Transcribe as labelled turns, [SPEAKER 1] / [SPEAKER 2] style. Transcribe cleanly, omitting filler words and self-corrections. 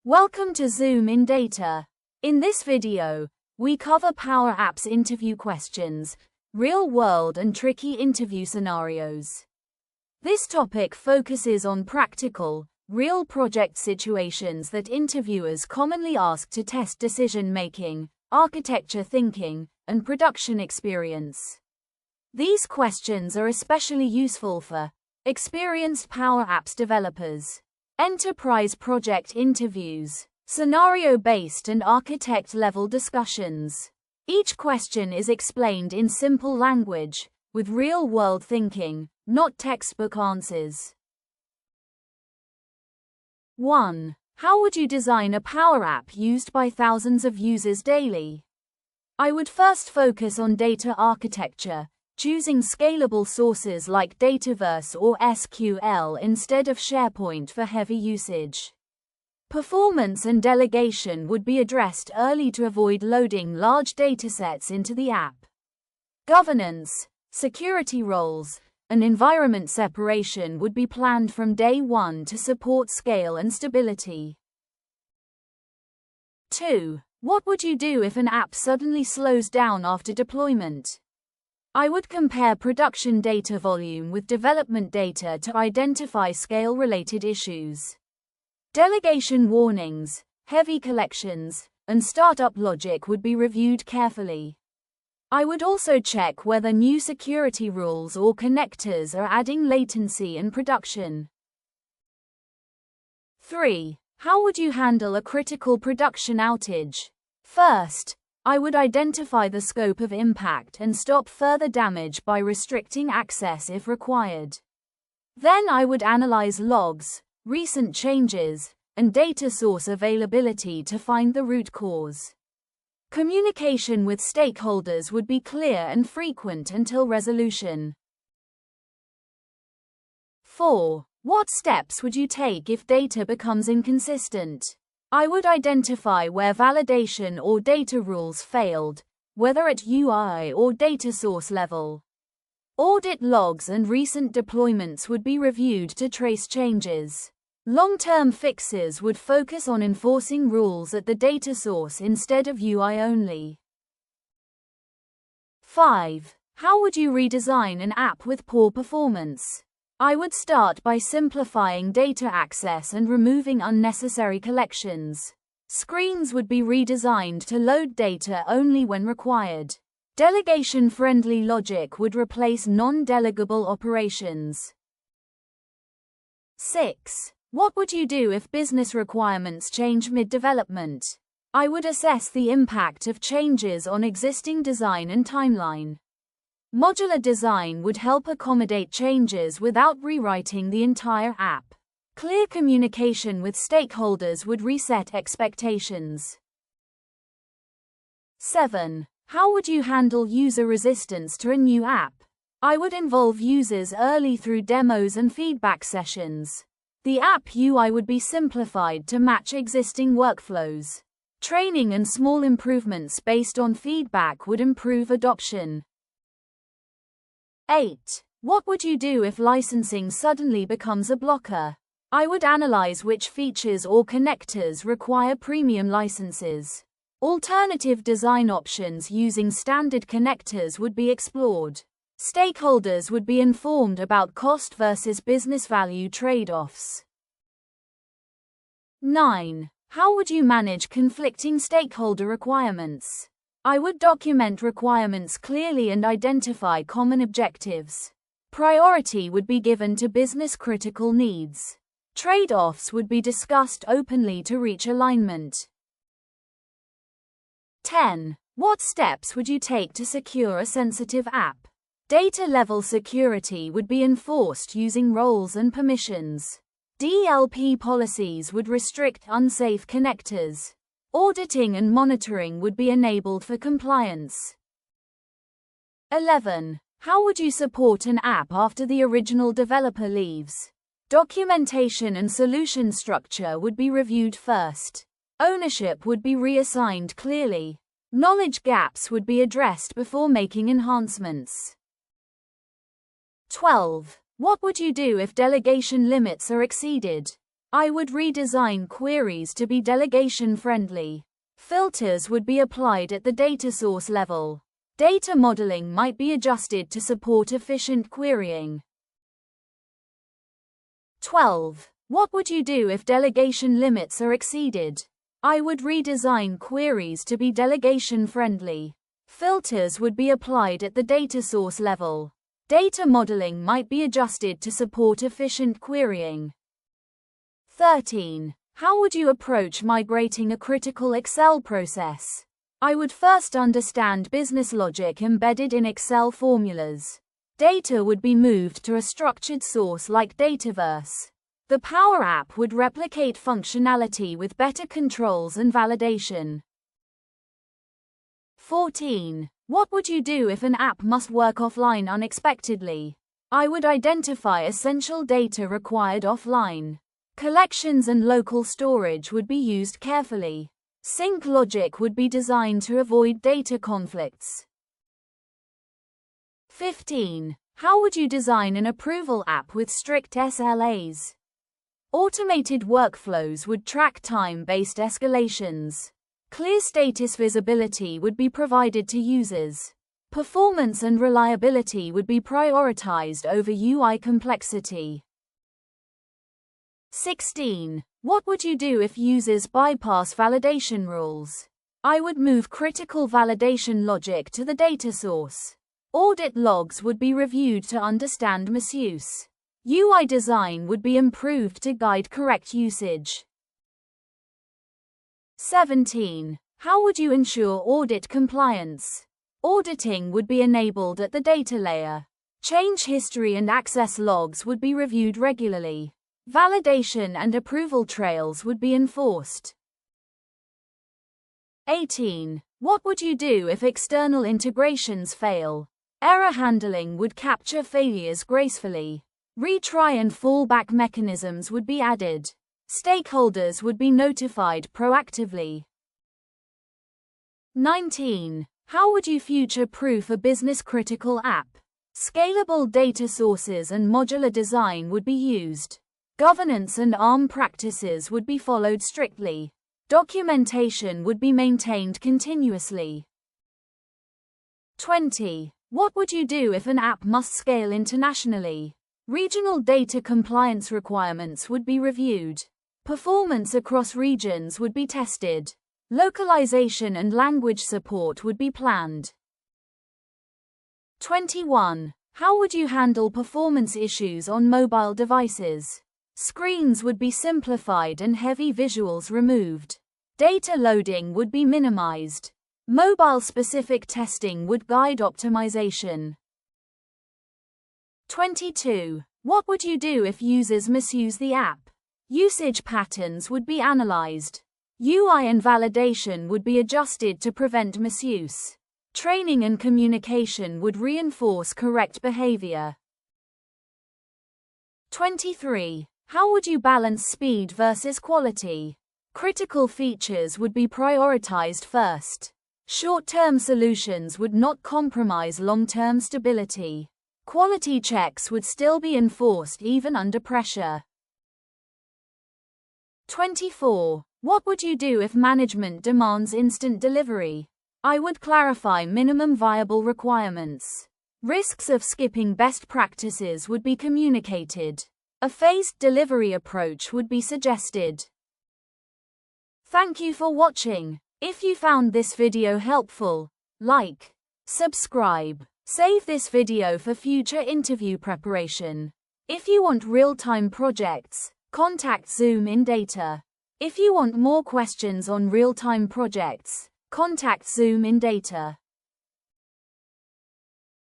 [SPEAKER 1] Welcome to ZoomInData. In this video, we cover Power Apps interview questions, real-world and tricky interview scenarios. This topic focuses on practical, real project situations that interviewers commonly ask to test decision-making, architecture thinking, and production experience. These questions are especially useful for experienced Power Apps developers, enterprise project interviews, scenario-based and architect-level discussions. Each question is explained in simple language, with real-world thinking, not textbook answers. 1. How would you design a Power App used by thousands of users daily? I would first focus on data architecture, choosing scalable sources like Dataverse or SQL instead of SharePoint for heavy usage. Performance and delegation would be addressed early to avoid loading large datasets into the app. Governance, security roles, and environment separation would be planned from day one to support scale and stability. 2. What would you do if an app suddenly slows down after deployment? I would compare production data volume with development data to identify scale-related issues. Delegation warnings, heavy collections, and startup logic would be reviewed carefully. I would also check whether new security rules or connectors are adding latency in production. 3. How would you handle a critical production outage? First, I would identify the scope of impact and stop further damage by restricting access if required. Then I would analyze logs, recent changes, and data source availability to find the root cause. Communication with stakeholders would be clear and frequent until resolution. 4. What steps would you take if data becomes inconsistent? I would identify where validation or data rules failed, whether at UI or data source level. Audit logs and recent deployments would be reviewed to trace changes. Long-term fixes would focus on enforcing rules at the data source instead of UI only. 5. How would you redesign an app with poor performance? I would start by simplifying data access and removing unnecessary collections. Screens would be redesigned to load data only when required. Delegation-friendly logic would replace non-delegable operations. 6. What would you do if business requirements change mid-development? I would assess the impact of changes on existing design and timeline. Modular design would help accommodate changes without rewriting the entire app. Clear communication with stakeholders would reset expectations. 7. How would you handle user resistance to a new app? I would involve users early through demos and feedback sessions. The app UI would be simplified to match existing workflows. Training and small improvements based on feedback would improve adoption. 8. What would you do if licensing suddenly becomes a blocker? I would analyze which features or connectors require premium licenses. Alternative design options using standard connectors would be explored. Stakeholders would be informed about cost versus business value trade-offs. 9. How would you manage conflicting stakeholder requirements? I would document requirements clearly and identify common objectives. Priority would be given to business-critical needs. Trade-offs would be discussed openly to reach alignment. 10. What steps would you take to secure a sensitive app? Data-level security would be enforced using roles and permissions. DLP policies would restrict unsafe connectors. Auditing and monitoring would be enabled for compliance. 11. How would you support an app after the original developer leaves? Documentation and solution structure would be reviewed first. Ownership would be reassigned clearly. Knowledge gaps would be addressed before making enhancements. 12. What would you do if delegation limits are exceeded? I would redesign queries to be delegation-friendly. Filters would be applied at the data source level. Data modeling might be adjusted to support efficient querying. 12. What would you do if delegation limits are exceeded? I would redesign queries to be delegation-friendly. Filters would be applied at the data source level. Data modeling might be adjusted to support efficient querying. 13. How would you approach migrating a critical Excel process? I would first understand business logic embedded in Excel formulas. Data would be moved to a structured source like Dataverse. The Power App would replicate functionality with better controls and validation. 14. What would you do if an app must work offline unexpectedly? I would identify essential data required offline. Collections and local storage would be used carefully. Sync logic would be designed to avoid data conflicts. 15. How would you design an approval app with strict SLAs? Automated workflows would track time-based escalations. Clear status visibility would be provided to users. Performance and reliability would be prioritized over UI complexity. 16. What would you do if users bypass validation rules? I would move critical validation logic to the data source. Audit logs would be reviewed to understand misuse. UI design would be improved to guide correct usage. 17. How would you ensure audit compliance? Auditing would be enabled at the data layer. Change history and access logs would be reviewed regularly. Validation and approval trails would be enforced. 18. What would you do if external integrations fail? Error handling would capture failures gracefully. Retry and fallback mechanisms would be added. Stakeholders would be notified proactively. 19. How would you future-proof a business-critical app? Scalable data sources and modular design would be used. Governance and ARM practices would be followed strictly. Documentation would be maintained continuously. 20. What would you do if an app must scale internationally? Regional data compliance requirements would be reviewed. Performance across regions would be tested. Localization and language support would be planned. 21. How would you handle performance issues on mobile devices? Screens would be simplified and heavy visuals removed. Data loading would be minimized. Mobile-specific testing would guide optimization. 22. What would you do if users misuse the app? Usage patterns would be analyzed. UI and validation would be adjusted to prevent misuse. Training and communication would reinforce correct behavior. 23. How would you balance speed versus quality? Critical features would be prioritized first. Short-term solutions would not compromise long-term stability. Quality checks would still be enforced even under pressure. 24. What would you do if management demands instant delivery? I would clarify minimum viable requirements. Risks of skipping best practices would be communicated. A phased delivery approach would be suggested. Thank you for watching. If you found this video helpful, like, subscribe. Save this video for future interview preparation. If you want real-time projects, contact ZoomInData. If you want more questions on real-time projects, contact ZoomInData.